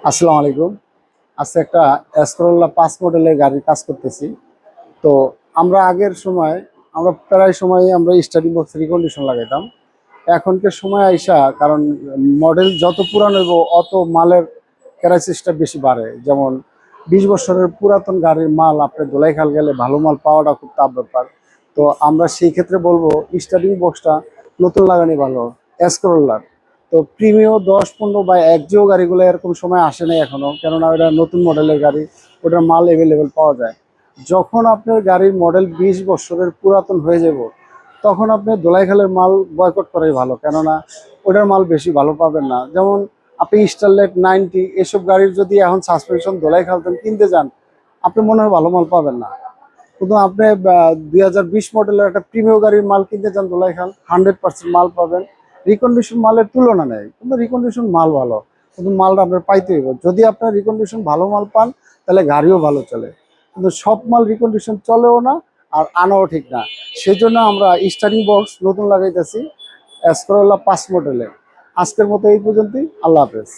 আসসালামু আলাইকুম। আজকে একটা এসকরোলা 5 মডেলের গাড়ির কাজ করতেছি। তো আমরা আগের সময় আমরা প্রায় সময় আমরা স্টার্টিং বক্স রিকন্ডিশন লাগাইতাম। এখনকার সময় আইসা কারণ মডেল যত পুরানো হইব অত মালের ক্রাইসিসটা বেশি বাড়ে। যেমন 20 বছরের পুরাতন গাড়ির মাল আপনি দোলাইখাল গেলে ভালো মাল পাওয়াটা খুব টাফ ব্যাপার। তো আমরা সেই ক্ষেত্রে বলবো স্টার্টিং বক্সটা নতুন লাগানি ভালো এসকরোলার। তো প্রিমিও 10-15 বা একজিও গাড়িগুলো এরকম সময় আসে নাই এখনো, কেননা ওটা নতুন মডেলের গাড়ি, ওটার মাল অ্যাভেলেবেল পাওয়া যায়। যখন আপনার গাড়ির মডেল 20 বছরের পুরাতন হয়ে যাব তখন আপনি দোলাইখালের মাল বয়কট করাই ভালো, কেননা ওটার মাল বেশি ভালো পাবেন না। যেমন আপনি স্টারলেট 90 এসব গাড়ির যদি এখন সাসপেনশন দোলাইখাল কিনতে যান, আপনি মনে হয় ভালো মাল পাবেন না। কিন্তু আপনি 2020 মডেলের একটা প্রিমিয় গাড়ির মাল কিনতে চান দোলাইখাল, 100% মাল পাবেন। রিকন্ডিশন মালের তুলনা নেই, কিন্তু রিকন্ডিশন মাল ভালো, কিন্তু মালটা আপনার পাইতে হইব। যদি আপনার রিকন্ডিশন ভালো মাল পান তাহলে গাড়িও ভালো চলে, কিন্তু সব মাল রিকন্ডিশন চলেও না আর আনাও ঠিক না। সেই জন্য আমরা স্টার্টিং বক্স নতুন লাগাইতেছি এসকরোলা 5 মডেলে। আজকের মতো এই পর্যন্তই। আল্লাহ হাফেজ।